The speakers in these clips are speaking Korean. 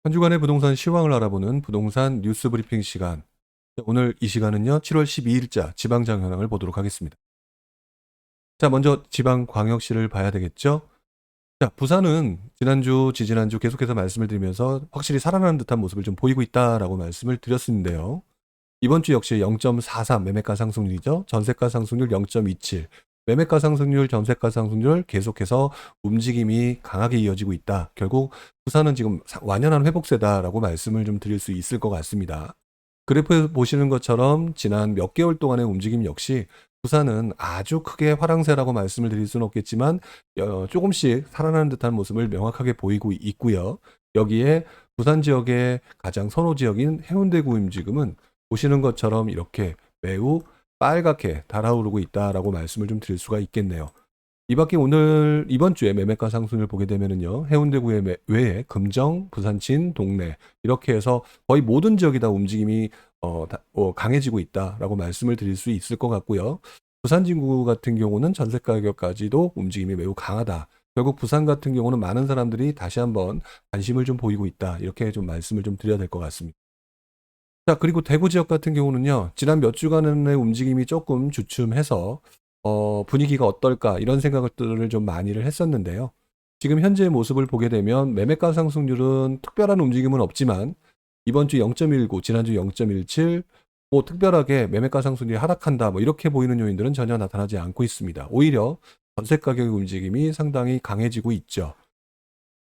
한 주간의 부동산 시황을 알아보는 부동산 뉴스 브리핑 시간. 오늘 이 시간은요, 7월 12일자 지방장 현황을 보도록 하겠습니다. 자, 먼저 지방광역시를 봐야 되겠죠? 자, 부산은 지난주, 지지난주 계속해서 말씀을 드리면서 확실히 살아나는 듯한 모습을 좀 보이고 있다라고 말씀을 드렸는데요. 이번 주 역시 0.43 매매가 상승률이죠. 전세가 상승률 0.27. 매매가 상승률, 전세가 상승률 계속해서 움직임이 강하게 이어지고 있다. 결국 부산은 지금 완연한 회복세다라고 말씀을 좀 드릴 수 있을 것 같습니다. 그래프에서 보시는 것처럼 지난 몇 개월 동안의 움직임 역시 부산은 아주 크게 화랑세라고 말씀을 드릴 수는 없겠지만 조금씩 살아나는 듯한 모습을 명확하게 보이고 있고요. 여기에 부산 지역의 가장 선호 지역인 해운대구 움직임은 보시는 것처럼 이렇게 매우 빨갛게 달아오르고 있다라고 말씀을 좀 드릴 수가 있겠네요. 이 밖에 이번 주에 매매가 상승을 보게 되면은요, 해운대구 외에 금정, 부산진, 동래 이렇게 해서 거의 모든 지역이 다 움직임이 강해지고 있다라고 말씀을 드릴 수 있을 것 같고요. 부산 진구 같은 경우는 전세 가격까지도 움직임이 매우 강하다. 결국 부산 같은 경우는 많은 사람들이 다시 한번 관심을 좀 보이고 있다. 이렇게 좀 말씀을 좀 드려야 될 것 같습니다. 자, 그리고 대구 지역 같은 경우는요, 지난 몇 주간의 움직임이 조금 주춤해서 분위기가 어떨까 이런 생각들을 좀 많이를 했었는데요. 지금 현재의 모습을 보게 되면 매매가 상승률은 특별한 움직임은 없지만 이번 주 0.19, 지난주 0.17, 뭐 특별하게 매매가 상승률이 하락한다 뭐 이렇게 보이는 요인들은 전혀 나타나지 않고 있습니다. 오히려 전세 가격의 움직임이 상당히 강해지고 있죠.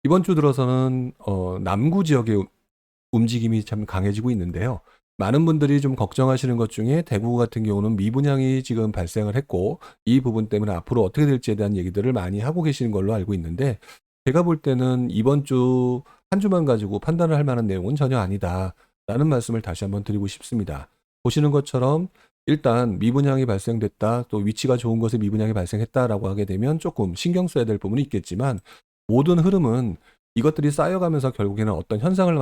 이번 주 들어서는 남구 지역의 움직임이 참 강해지고 있는데요. 많은 분들이 좀 걱정하시는 것 중에 대구 같은 경우는 미분양이 지금 발생을 했고 이 부분 때문에 앞으로 어떻게 될지에 대한 얘기들을 많이 하고 계시는 걸로 알고 있는데 제가 볼 때는 이번 주 한 주만 가지고 판단을 할 만한 내용은 전혀 아니다라는 말씀을 다시 한번 드리고 싶습니다. 보시는 것처럼 일단 미분양이 발생됐다, 또 위치가 좋은 곳에 미분양이 발생했다라고 하게 되면 조금 신경 써야 될 부분이 있겠지만 모든 흐름은 이것들이 쌓여가면서 결국에는 어떤 현상을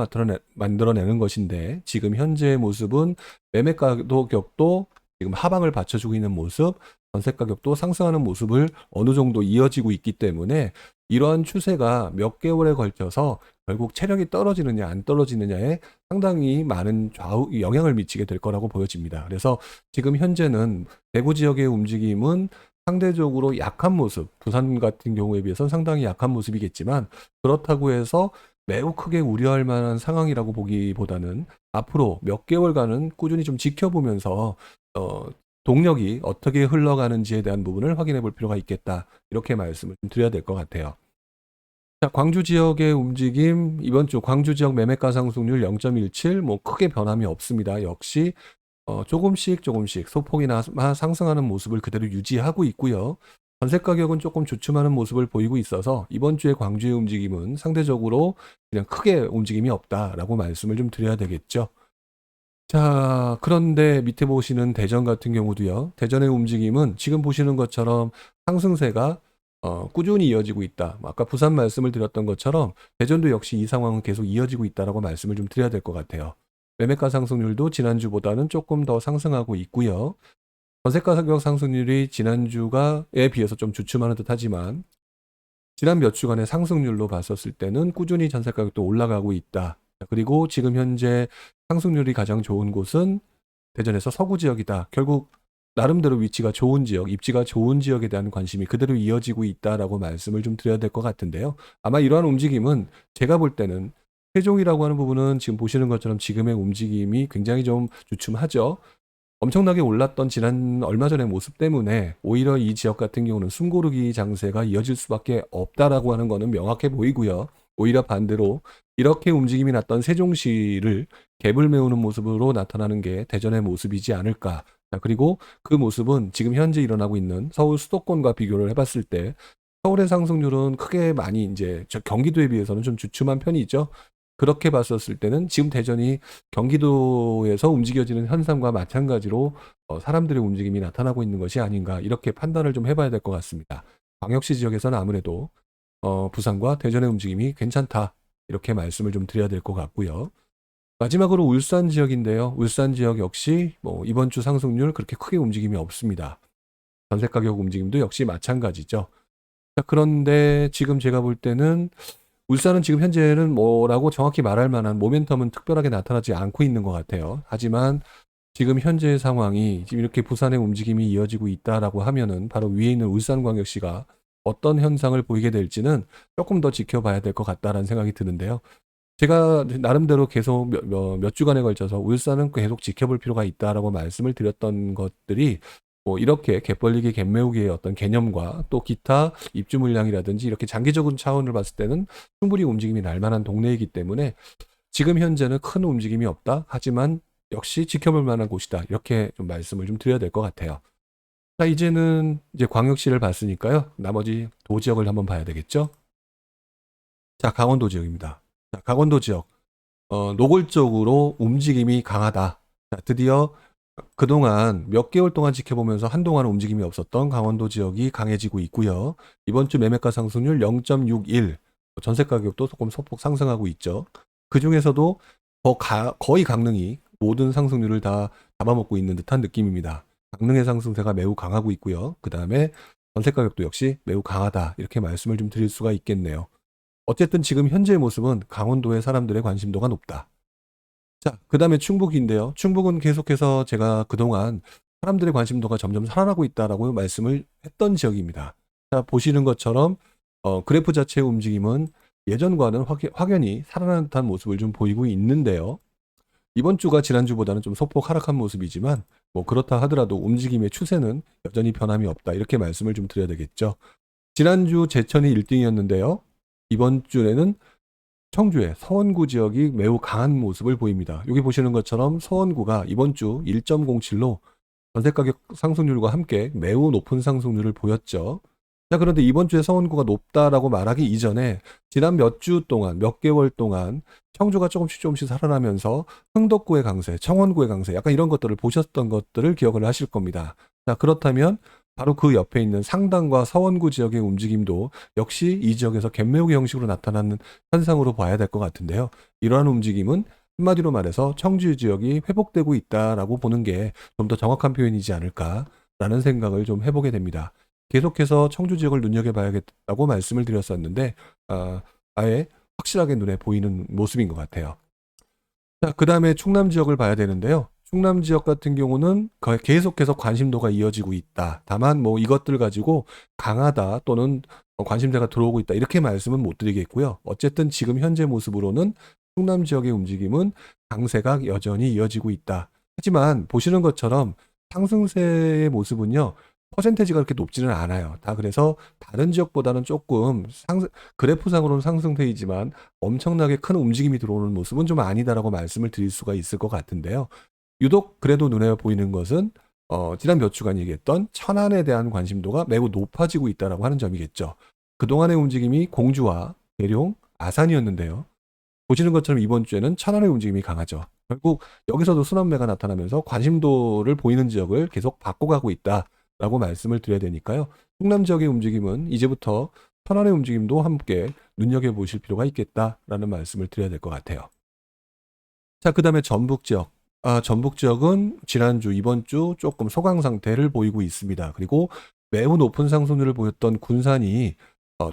만들어내는 것인데 지금 현재의 모습은 매매 가격도 지금 하방을 받쳐주고 있는 모습, 전세 가격도 상승하는 모습을 어느 정도 이어지고 있기 때문에 이러한 추세가 몇 개월에 걸쳐서 결국 체력이 떨어지느냐 안 떨어지느냐에 상당히 많은 영향을 미치게 될 거라고 보여집니다. 그래서 지금 현재는 대구 지역의 움직임은 상대적으로 약한 모습, 부산 같은 경우에 비해서는 상당히 약한 모습이겠지만 그렇다고 해서 매우 크게 우려할 만한 상황이라고 보기보다는 앞으로 몇 개월간은 꾸준히 좀 지켜보면서 동력이 어떻게 흘러가는지에 대한 부분을 확인해 볼 필요가 있겠다. 이렇게 말씀을 좀 드려야 될 것 같아요. 자, 광주 지역의 움직임, 이번 주 광주 지역 매매가 상승률 0.17, 뭐 크게 변함이 없습니다. 역시 조금씩 소폭이나 상승하는 모습을 그대로 유지하고 있고요. 전세 가격은 조금 주춤하는 모습을 보이고 있어서 이번 주에 광주의 움직임은 상대적으로 그냥 크게 움직임이 없다라고 말씀을 좀 드려야 되겠죠. 자, 그런데 밑에 보시는 대전 같은 경우도요. 대전의 움직임은 지금 보시는 것처럼 상승세가 꾸준히 이어지고 있다. 아까 부산 말씀을 드렸던 것처럼 대전도 역시 이 상황은 계속 이어지고 있다라고 말씀을 좀 드려야 될 것 같아요. 매매가 상승률도 지난주보다는 조금 더 상승하고 있고요. 전세가 가격 상승률이 지난주에 비해서 좀 주춤하는 듯하지만 지난 몇 주간의 상승률로 봤었을 때는 꾸준히 전세 가격도 올라가고 있다. 그리고 지금 현재 상승률이 가장 좋은 곳은 대전에서 서구 지역이다. 결국 나름대로 위치가 좋은 지역, 입지가 좋은 지역에 대한 관심이 그대로 이어지고 있다라고 말씀을 좀 드려야 될 것 같은데요. 아마 이러한 움직임은 제가 볼 때는 세종이라고 하는 부분은 지금 보시는 것처럼 지금의 움직임이 굉장히 좀 주춤하죠. 엄청나게 올랐던 지난 얼마 전의 모습 때문에 오히려 이 지역 같은 경우는 숨고르기 장세가 이어질 수밖에 없다라고 하는 거는 명확해 보이고요. 오히려 반대로 이렇게 움직임이 났던 세종시를 갭을 메우는 모습으로 나타나는 게 대전의 모습이지 않을까. 그리고 그 모습은 지금 현재 일어나고 있는 서울 수도권과 비교를 해봤을 때 서울의 상승률은 크게 많이 이제 경기도에 비해서는 좀 주춤한 편이죠. 그렇게 봤었을 때는 지금 대전이 경기도에서 움직여지는 현상과 마찬가지로 사람들의 움직임이 나타나고 있는 것이 아닌가 이렇게 판단을 좀 해봐야 될 것 같습니다. 광역시 지역에서는 아무래도 부산과 대전의 움직임이 괜찮다 이렇게 말씀을 좀 드려야 될 것 같고요. 마지막으로 울산 지역인데요. 울산 지역 역시 뭐 이번 주 상승률 그렇게 크게 움직임이 없습니다. 전세 가격 움직임도 역시 마찬가지죠. 자, 그런데 지금 제가 볼 때는 울산은 지금 현재는 뭐라고 정확히 말할 만한 모멘텀은 특별하게 나타나지 않고 있는 것 같아요. 하지만 지금 현재의 상황이 지금 이렇게 부산의 움직임이 이어지고 있다라고 하면은 바로 위에 있는 울산광역시가 어떤 현상을 보이게 될지는 조금 더 지켜봐야 될 것 같다라는 생각이 드는데요. 제가 나름대로 계속 몇 주간에 걸쳐서 울산은 계속 지켜볼 필요가 있다라고 말씀을 드렸던 것들이 뭐 이렇게 갯벌리기, 갯매우기의 어떤 개념과 또 기타 입주 물량이라든지 이렇게 장기적인 차원을 봤을 때는 충분히 움직임이 날 만한 동네이기 때문에 지금 현재는 큰 움직임이 없다. 하지만 역시 지켜볼 만한 곳이다. 이렇게 좀 말씀을 좀 드려야 될 것 같아요. 자, 이제는 이제 광역시를 봤으니까요. 나머지 도 지역을 한번 봐야 되겠죠? 자, 강원도 지역입니다. 자, 강원도 지역. 노골적으로 움직임이 강하다. 자, 드디어 그동안 몇 개월 동안 지켜보면서 한동안은 움직임이 없었던 강원도 지역이 강해지고 있고요. 이번 주 매매가 상승률 0.61, 전세 가격도 조금 소폭 상승하고 있죠. 그 중에서도 거의 강릉이 모든 상승률을 다 잡아먹고 있는 듯한 느낌입니다. 강릉의 상승세가 매우 강하고 있고요. 그 다음에 전세 가격도 역시 매우 강하다. 이렇게 말씀을 좀 드릴 수가 있겠네요. 어쨌든 지금 현재의 모습은 강원도의 사람들의 관심도가 높다. 자, 그 다음에 충북인데요. 충북은 계속해서 제가 그동안 사람들의 관심도가 점점 살아나고 있다라고 말씀을 했던 지역입니다. 자, 보시는 것처럼 그래프 자체의 움직임은 예전과는 확연히 살아나는 듯한 모습을 좀 보이고 있는데요. 이번 주가 지난주보다는 좀 소폭 하락한 모습이지만 뭐 그렇다 하더라도 움직임의 추세는 여전히 변함이 없다. 이렇게 말씀을 좀 드려야 되겠죠. 지난주 제천이 1등이었는데요. 이번 주에는 청주의 서원구 지역이 매우 강한 모습을 보입니다. 여기 보시는 것처럼 서원구가 이번 주 1.07로 전세가격 상승률과 함께 매우 높은 상승률을 보였죠. 자, 그런데 이번 주에 서원구가 높다라고 말하기 이전에 지난 몇 주 동안, 몇 개월 동안 청주가 조금씩 살아나면서 흥덕구의 강세, 청원구의 강세, 약간 이런 것들을 보셨던 것들을 기억을 하실 겁니다. 자, 그렇다면 바로 그 옆에 있는 상당과 서원구 지역의 움직임도 역시 이 지역에서 갯매우기 형식으로 나타나는 현상으로 봐야 될 것 같은데요. 이러한 움직임은 한마디로 말해서 청주 지역이 회복되고 있다라고 보는 게 좀 더 정확한 표현이지 않을까라는 생각을 좀 해보게 됩니다. 계속해서 청주 지역을 눈여겨봐야겠다고 말씀을 드렸었는데 아예 확실하게 눈에 보이는 모습인 것 같아요. 자, 그 다음에 충남 지역을 봐야 되는데요. 충남 지역 같은 경우는 계속해서 관심도가 이어지고 있다. 다만 뭐 이것들 가지고 강하다 또는 관심대가 들어오고 있다. 이렇게 말씀은 못 드리겠고요. 어쨌든 지금 현재 모습으로는 충남 지역의 움직임은 강세가 여전히 이어지고 있다. 하지만 보시는 것처럼 상승세의 모습은요. 퍼센테이지가 그렇게 높지는 않아요. 다 그래서 다른 지역보다는 조금 그래프상으로는 상승세이지만 엄청나게 큰 움직임이 들어오는 모습은 좀 아니다라고 말씀을 드릴 수가 있을 것 같은데요. 유독 그래도 눈에 보이는 것은 지난 몇 주간 얘기했던 천안에 대한 관심도가 매우 높아지고 있다라고 하는 점이겠죠. 그동안의 움직임이 공주와 계룡, 아산이었는데요. 보시는 것처럼 이번 주에는 천안의 움직임이 강하죠. 결국 여기서도 순환매가 나타나면서 관심도를 보이는 지역을 계속 바꿔가고 있다라고 말씀을 드려야 되니까요. 충남 지역의 움직임은 이제부터 천안의 움직임도 함께 눈여겨보실 필요가 있겠다라는 말씀을 드려야 될 것 같아요. 자, 그 다음에 전북 지역. 전북 지역은 지난주, 이번 주 조금 소강 상태를 보이고 있습니다. 그리고 매우 높은 상승률을 보였던 군산이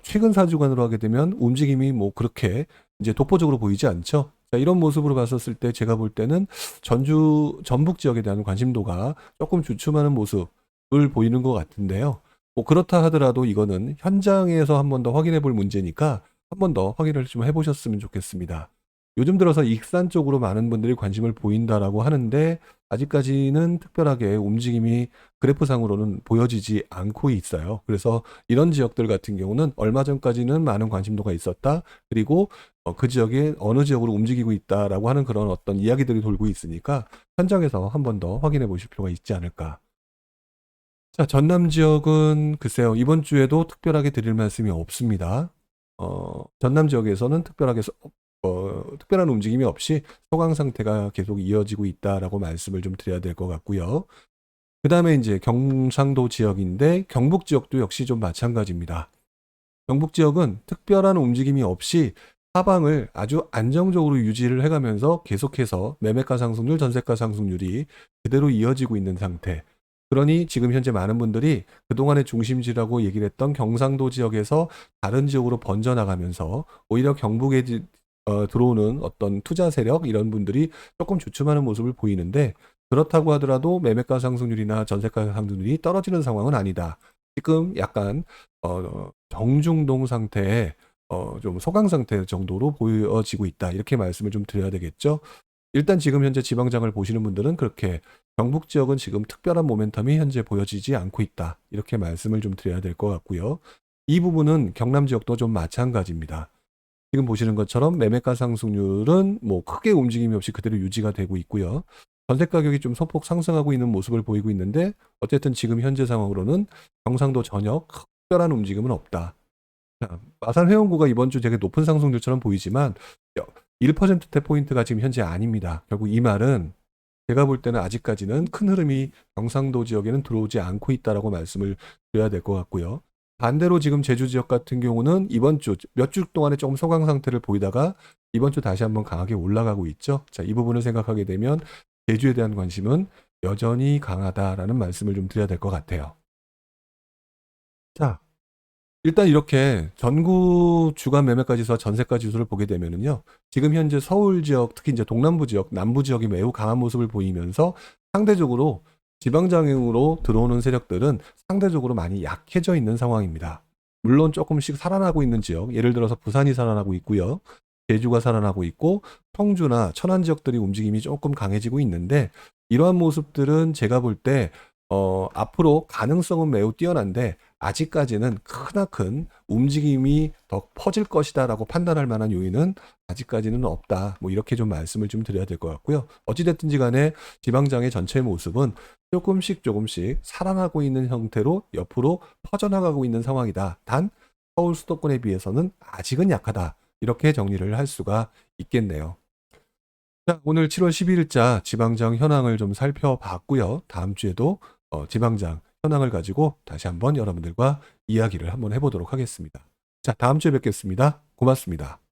최근 4주간으로 하게 되면 움직임이 뭐 그렇게 이제 독보적으로 보이지 않죠. 자, 이런 모습으로 봤었을 때 제가 볼 때는 전북 지역에 대한 관심도가 조금 주춤하는 모습을 보이는 것 같은데요. 뭐 그렇다 하더라도 이거는 현장에서 한 번 더 확인해 볼 문제니까 한 번 더 확인을 좀 해보셨으면 좋겠습니다. 요즘 들어서 익산 쪽으로 많은 분들이 관심을 보인다라고 하는데 아직까지는 특별하게 움직임이 그래프상으로는 보여지지 않고 있어요. 그래서 이런 지역들 같은 경우는 얼마 전까지는 많은 관심도가 있었다. 그리고 그 지역에 어느 지역으로 움직이고 있다라고 하는 그런 어떤 이야기들이 돌고 있으니까 현장에서 한 번 더 확인해 보실 필요가 있지 않을까. 자, 전남 지역은 글쎄요. 이번 주에도 특별하게 드릴 말씀이 없습니다. 전남 지역에서는 특별한 움직임이 없이 소강 상태가 계속 이어지고 있다라고 말씀을 좀 드려야 될 것 같고요. 그 다음에 이제 경상도 지역인데 경북 지역도 역시 좀 마찬가지입니다. 경북 지역은 특별한 움직임이 없이 하방을 아주 안정적으로 유지를 해가면서 계속해서 매매가 상승률, 전세가 상승률이 그대로 이어지고 있는 상태. 그러니 지금 현재 많은 분들이 그동안의 중심지라고 얘기를 했던 경상도 지역에서 다른 지역으로 번져나가면서 오히려 경북에 들어오는 어떤 투자 세력 이런 분들이 조금 주춤하는 모습을 보이는데, 그렇다고 하더라도 매매가 상승률이나 전세가 상승률이 떨어지는 상황은 아니다. 지금 약간 정중동 상태의 좀 소강 상태 정도로 보여지고 있다. 이렇게 말씀을 좀 드려야 되겠죠. 일단 지금 현재 지방장을 보시는 분들은 그렇게 경북 지역은 지금 특별한 모멘텀이 현재 보여지지 않고 있다. 이렇게 말씀을 좀 드려야 될 것 같고요. 이 부분은 경남 지역도 좀 마찬가지입니다. 지금 보시는 것처럼 매매가 상승률은 뭐 크게 움직임이 없이 그대로 유지가 되고 있고요. 전세 가격이 좀 소폭 상승하고 있는 모습을 보이고 있는데, 어쨌든 지금 현재 상황으로는 경상도 전역 특별한 움직임은 없다. 자, 마산 회원구가 이번 주 되게 높은 상승률처럼 보이지만 1%대 포인트가 지금 현재 아닙니다. 결국 이 말은 제가 볼 때는 아직까지는 큰 흐름이 경상도 지역에는 들어오지 않고 있다라고 말씀을 드려야 될 것 같고요. 반대로 지금 제주 지역 같은 경우는 이번 주 몇 주 동안에 조금 소강 상태를 보이다가 이번 주 다시 한번 강하게 올라가고 있죠. 자, 이 부분을 생각하게 되면 제주에 대한 관심은 여전히 강하다라는 말씀을 좀 드려야 될 것 같아요. 자, 일단 이렇게 전국 주간 매매가 지수와 전세가 지수를 보게 되면은요, 지금 현재 서울 지역, 특히 이제 동남부 지역, 남부 지역이 매우 강한 모습을 보이면서 상대적으로 지방장으로 들어오는 세력들은 상대적으로 많이 약해져 있는 상황입니다. 물론 조금씩 살아나고 있는 지역, 예를 들어서 부산이 살아나고 있고요, 제주가 살아나고 있고, 청주나 천안 지역들이 움직임이 조금 강해지고 있는데, 이러한 모습들은 제가 볼 때 앞으로 가능성은 매우 뛰어난데 아직까지는 크나큰 움직임이 더 퍼질 것이다라고 판단할 만한 요인은 아직까지는 없다. 뭐 이렇게 좀 말씀을 좀 드려야 될 것 같고요. 어찌됐든지 간에 지방장의 전체 모습은 조금씩 살아나고 있는 형태로 옆으로 퍼져나가고 있는 상황이다. 단 서울 수도권에 비해서는 아직은 약하다. 이렇게 정리를 할 수가 있겠네요. 자, 오늘 7월 12일자 지방장 현황을 좀 살펴봤고요. 다음 주에도 지방장 현황을 가지고 다시 한번 여러분들과 이야기를 한번 해보도록 하겠습니다. 자, 다음 주에 뵙겠습니다. 고맙습니다.